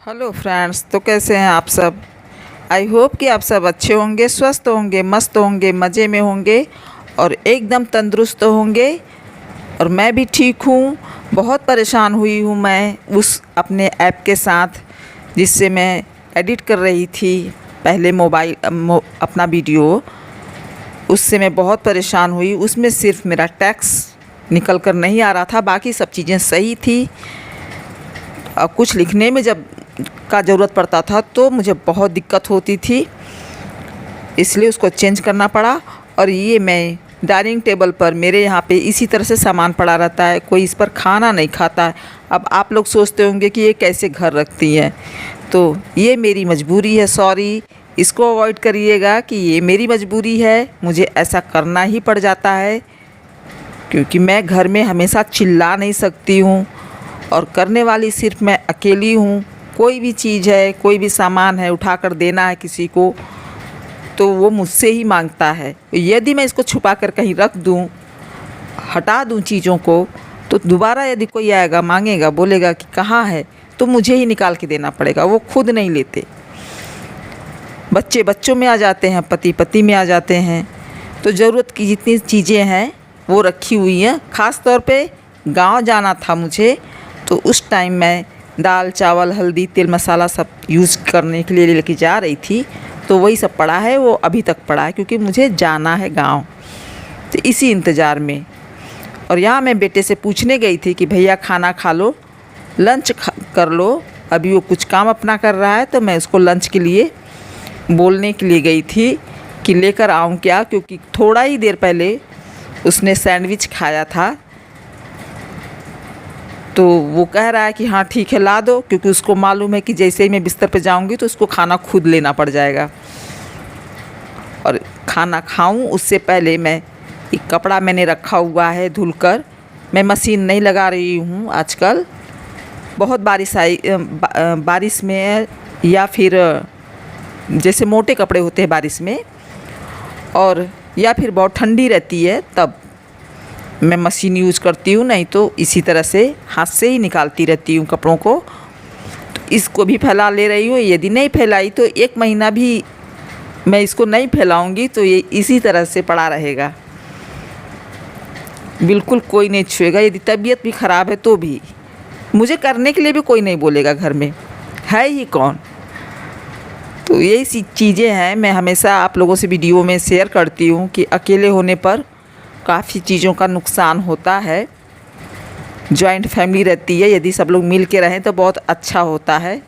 Hello friends, तो कैसे हैं आप सब। आई होप कि आप सब अच्छे होंगे, स्वस्थ होंगे, मस्त होंगे, मज़े में होंगे और एकदम तंदुरुस्त होंगे। और मैं भी ठीक हूँ। बहुत परेशान हुई हूँ मैं उस अपने ऐप के साथ जिससे मैं एडिट कर रही थी पहले अपना वीडियो। उससे मैं बहुत परेशान हुई। उसमें सिर्फ मेरा टैक्स निकल कर नहीं आ रहा था, बाकी सब चीज़ें सही थी। कुछ लिखने में जब का ज़रूरत पड़ता था तो मुझे बहुत दिक्कत होती थी, इसलिए उसको चेंज करना पड़ा। और ये मैं डाइनिंग टेबल पर मेरे यहाँ पे इसी तरह से सामान पड़ा रहता है, कोई इस पर खाना नहीं खाता है। अब आप लोग सोचते होंगे कि ये कैसे घर रखती हैं, तो ये मेरी मजबूरी है। सॉरी, इसको अवॉइड करिएगा कि ये मेरी मजबूरी है, मुझे ऐसा करना ही पड़ जाता है क्योंकि मैं घर में हमेशा चिल्ला नहीं सकती हूँ और करने वाली सिर्फ मैं अकेली हूँ। कोई भी चीज़ है, कोई भी सामान है, उठा कर देना है किसी को तो वो मुझसे ही मांगता है। यदि मैं इसको छुपा कर कहीं रख दूँ, हटा दूँ चीज़ों को, तो दोबारा यदि कोई आएगा मांगेगा, बोलेगा कि कहाँ है, तो मुझे ही निकाल के देना पड़ेगा। वो खुद नहीं लेते। बच्चे बच्चों में आ जाते हैं, पति पति में आ जाते हैं। तो ज़रूरत की जितनी चीज़ें हैं वो रखी हुई हैं। ख़ास तौर पे गांव जाना था मुझे, तो उस टाइम मैं दाल चावल हल्दी तेल मसाला सब यूज़ करने के लिए लेके जा रही थी, तो वही सब पड़ा है, वो अभी तक पड़ा है क्योंकि मुझे जाना है गांव। तो इसी इंतज़ार में। और यहाँ मैं बेटे से पूछने गई थी कि भैया खाना खा लो, लंच कर लो। अभी वो कुछ काम अपना कर रहा है, तो मैं उसको लंच के लिए बोलने के लिए गई थी कि लेकर आऊँ क्या, क्योंकि थोड़ा ही देर पहले उसने सैंडविच खाया था। तो वो कह रहा है कि हाँ ठीक है ला दो, क्योंकि उसको मालूम है कि जैसे ही मैं बिस्तर पे जाऊंगी तो उसको खाना खुद लेना पड़ जाएगा। और खाना खाऊं उससे पहले मैं एक कपड़ा मैंने रखा हुआ है धुलकर। मैं मशीन नहीं लगा रही हूँ आजकल। बहुत बारिश में या फिर जैसे मोटे कपड़े होते हैं बारिश में, और या फिर बहुत ठंडी रहती है तब मैं मशीन यूज़ करती हूँ, नहीं तो इसी तरह से हाथ से ही निकालती रहती हूँ कपड़ों को। तो इसको भी फैला ले रही हूँ। यदि नहीं फैलाई तो 1 महीना भी मैं इसको नहीं फैलाऊँगी तो ये इसी तरह से पड़ा रहेगा, बिल्कुल कोई नहीं छुएगा। यदि तबीयत भी ख़राब है तो भी मुझे करने के लिए भी कोई नहीं बोलेगा, घर में है ही कौन। तो यही सी चीज़ें हैं। मैं हमेशा आप लोगों से वीडियो में शेयर करती हूँ कि अकेले होने पर काफ़ी चीज़ों का नुकसान होता है। जॉइंट फैमिली रहती है, यदि सब लोग मिल के रहें तो बहुत अच्छा होता है।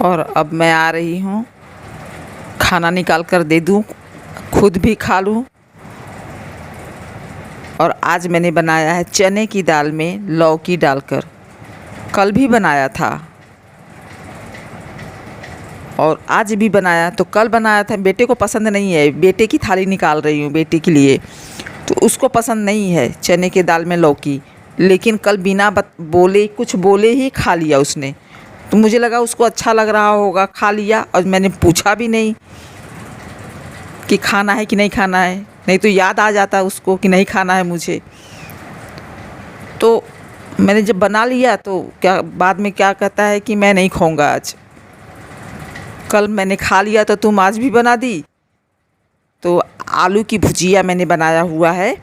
और अब मैं आ रही हूँ, खाना निकाल कर दे दूँ, खुद भी खा लूँ। और आज मैंने बनाया है चने की दाल में लौकी डालकर। कल भी बनाया था और आज भी बनाया। तो कल बनाया था, बेटे को पसंद नहीं है। बेटे की थाली निकाल रही हूँ बेटे के लिए, तो उसको पसंद नहीं है चने के दाल में लौकी। लेकिन कल बिना बोले, कुछ बोले ही खा लिया उसने। तो मुझे लगा उसको अच्छा लग रहा होगा, खा लिया। और मैंने पूछा भी नहीं कि खाना है कि नहीं खाना है, नहीं तो याद आ जाता उसको कि नहीं खाना है मुझे। तो मैंने जब बना लिया तो क्या बाद में क्या कहता है कि मैं नहीं खाऊंगा आज। कल मैंने खा लिया तो तुम आज भी बना दी। तो आलू की भुजिया मैंने बनाया हुआ है,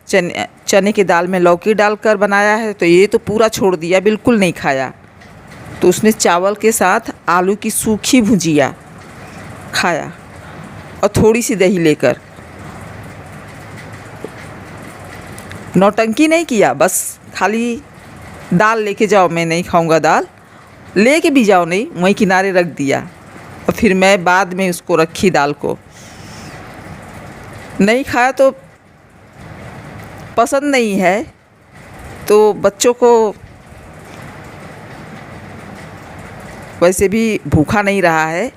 चने की दाल में लौकी डालकर बनाया है। तो ये तो पूरा छोड़ दिया, बिल्कुल नहीं खाया। तो उसने चावल के साथ आलू की सूखी भुजिया खाया और थोड़ी सी दही लेकर। नौटंकी नहीं किया, बस खाली दाल लेके जाओ, मैं नहीं खाऊंगा दाल, लेके भी जाओ नहीं, वहीं किनारे रख दिया। और फिर मैं बाद में उसको रखी दाल को। नहीं खाया तो पसंद नहीं है, तो बच्चों को वैसे भी भूखा नहीं रहा है,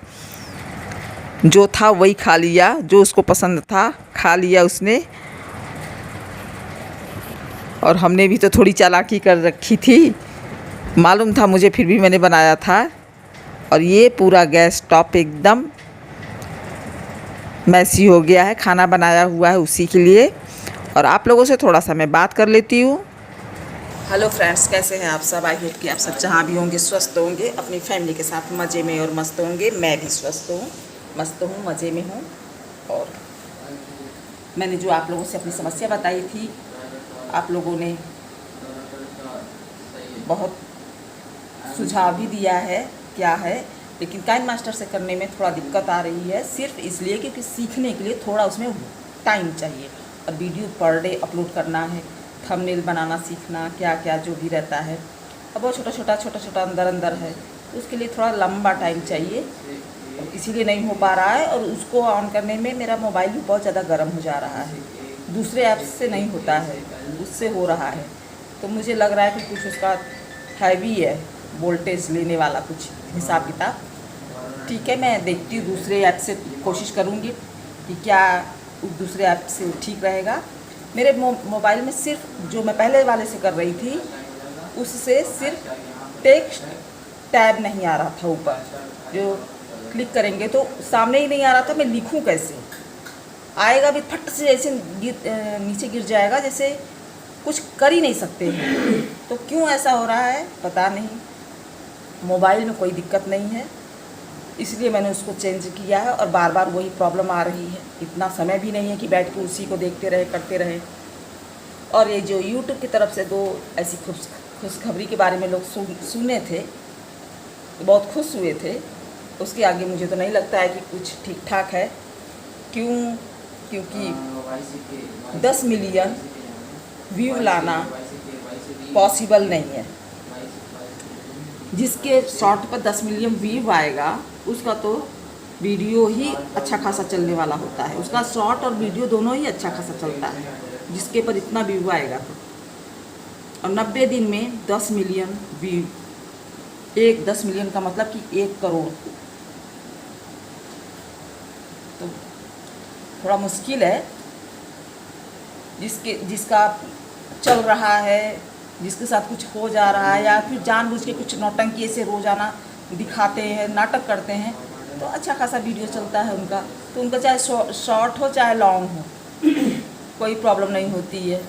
जो था वही खा लिया, जो उसको पसंद था खा लिया उसने। और हमने भी तो थोड़ी चालाकी कर रखी थी, मालूम था मुझे, फिर भी मैंने बनाया था। और ये पूरा गैस टॉप एकदम मैसी हो गया है, खाना बनाया हुआ है उसी के लिए। और आप लोगों से थोड़ा सा मैं बात कर लेती हूँ। हेलो फ्रेंड्स, कैसे हैं आप सब। आई होप कि आप सब जहाँ भी होंगे स्वस्थ होंगे, अपनी फैमिली के साथ मज़े में और मस्त होंगे। मैं भी स्वस्थ हूँ, मस्त हूँ, मज़े में हूँ। और मैंने जो आप लोगों से अपनी समस्या बताई थी, आप लोगों ने बहुत सुझाव भी दिया है क्या है, लेकिन काइन मास्टर से करने में थोड़ा दिक्कत आ रही है, सिर्फ इसलिए क्योंकि सीखने के लिए थोड़ा उसमें टाइम चाहिए और वीडियो पर डे अपलोड करना है, थंबनेल बनाना सीखना, क्या क्या जो भी रहता है। अब वो छोटा छोटा अंदर अंदर है, उसके लिए थोड़ा लंबा टाइम चाहिए, इसीलिए नहीं हो पा रहा है। और उसको ऑन करने में मेरा मोबाइल भी बहुत ज़्यादा गर्म हो जा रहा है, दूसरे ऐप्स से नहीं होता है, उससे हो रहा है। तो मुझे लग रहा है कि कुछ उसका हैवी है, वोल्टेज लेने वाला कुछ हिसाब किताब। ठीक है, मैं देखती हूँ दूसरे ऐप से, कोशिश करूँगी कि क्या उस दूसरे ऐप से ठीक रहेगा। मेरे मोबाइल में सिर्फ जो मैं पहले वाले से कर रही थी, उससे सिर्फ टेक्स्ट टैब नहीं आ रहा था ऊपर, जो क्लिक करेंगे तो सामने ही नहीं आ रहा था। मैं लिखूं कैसे, आएगा भी फट से ऐसे नीचे गिर जाएगा, जैसे कुछ कर ही नहीं सकते हैं। तो क्यों ऐसा हो रहा है पता नहीं। मोबाइल में कोई दिक्कत नहीं है, इसलिए मैंने उसको चेंज किया है और बार बार वही प्रॉब्लम आ रही है। इतना समय भी नहीं है कि बैठ के उसी को देखते रहे, करते रहे। और ये जो यूट्यूब की तरफ से 2 ऐसी खुशखबरी के बारे में लोग सुने थे, तो बहुत खुश हुए थे। उसके आगे मुझे तो नहीं लगता है कि कुछ ठीक ठाक है। क्योंकि 10 मिलियन व्यू लाना पॉसिबल नहीं है। जिसके शॉर्ट पर 10 मिलियन व्यू आएगा, उसका तो वीडियो ही अच्छा खासा चलने वाला होता है। उसका शॉर्ट और वीडियो दोनों ही अच्छा खासा चलता है, जिसके पर इतना व्यू आएगा तो। और 90 दिन में 10 मिलियन व्यू, 10 मिलियन का मतलब कि 1 करोड़। तो थोड़ा मुश्किल है। जिसका चल रहा है, जिसके साथ कुछ हो जा रहा है, या फिर जानबूझ के कुछ नौटंकी से रोज़ाना दिखाते हैं, नाटक करते हैं, तो अच्छा खासा वीडियो चलता है उनका। तो उनका चाहे शॉर्ट हो चाहे लॉन्ग हो, कोई प्रॉब्लम नहीं होती है।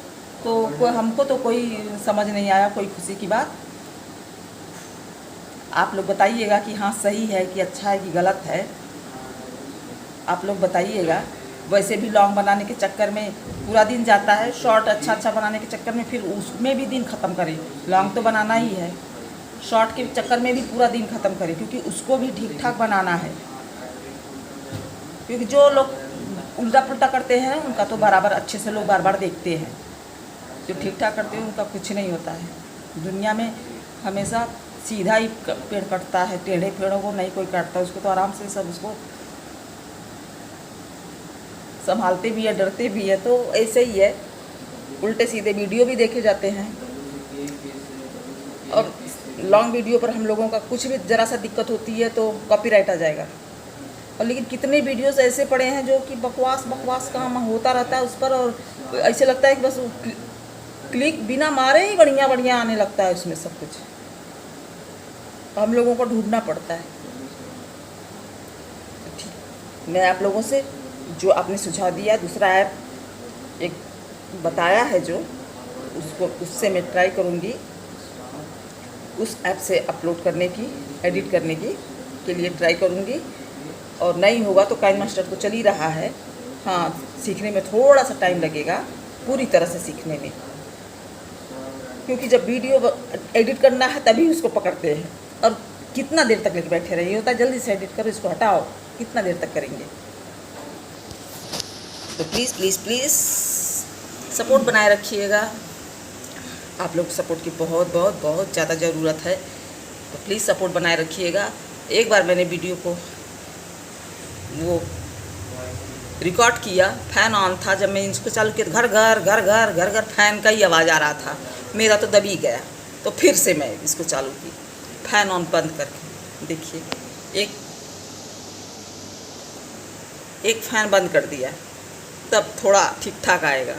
तो हमको तो कोई समझ नहीं आया, कोई खुशी की बात। आप लोग बताइएगा कि हाँ सही है कि अच्छा है कि गलत है, आप लोग बताइएगा। वैसे भी लॉन्ग बनाने के चक्कर में पूरा दिन जाता है, शॉर्ट अच्छा बनाने के चक्कर में फिर उसमें भी दिन ख़त्म करें। लॉन्ग तो बनाना ही है, शॉर्ट के चक्कर में भी पूरा दिन ख़त्म करें, क्योंकि उसको भी ठीक ठाक बनाना है। क्योंकि जो लोग उल्टा पुल्टा करते हैं, उनका तो बराबर अच्छे से लोग बार बार देखते हैं। जो ठीक ठाक करते हैं उनका कुछ नहीं होता है। दुनिया में हमेशा सीधा ही पेड़ कटता है, टेढ़े पेड़ों को नहीं कोई काटता। उसको तो आराम से सब उसको संभालते भी है, डरते भी है। तो ऐसे ही है, उल्टे सीधे वीडियो भी देखे जाते हैं। और लॉन्ग वीडियो पर हम लोगों का कुछ भी ज़रा सा दिक्कत होती है तो कॉपीराइट आ जाएगा। और लेकिन कितने वीडियोस ऐसे पड़े हैं जो कि बकवास काम होता रहता है उस पर, और ऐसे लगता है कि बस क्लिक बिना मारे ही बढ़िया आने लगता है उसमें सब कुछ। हम लोगों को ढूंढना पड़ता है। ठीक, मैं आप लोगों से जो आपने सुझाव दिया, दूसरा ऐप एक बताया है जो, उससे मैं ट्राई करूँगी, उस ऐप से अपलोड करने की, एडिट करने की के लिए ट्राई करूँगी। और नहीं होगा तो काइन मास्टर तो चल ही रहा है। हाँ, सीखने में थोड़ा सा टाइम लगेगा, पूरी तरह से सीखने में, क्योंकि जब वीडियो एडिट करना है तभी उसको पकड़ते हैं। और कितना देर तक लेके बैठे रहिए, होता है जल्दी से एडिट करो, इसको हटाओ, कितना देर तक करेंगे। तो प्लीज़ सपोर्ट बनाए रखिएगा। आप लोग सपोर्ट की बहुत ज़्यादा ज़रूरत है, तो प्लीज़ सपोर्ट बनाए रखिएगा। एक बार मैंने वीडियो को वो रिकॉर्ड किया, फैन ऑन था, जब मैं इसको चालू किया घर फैन का ही आवाज़ आ रहा था, मेरा तो दबी गया। तो फिर से मैं इसको चालू की, फैन ऑन बंद करके देखिए, एक फैन बंद कर दिया, तब थोड़ा ठीक ठाक आएगा।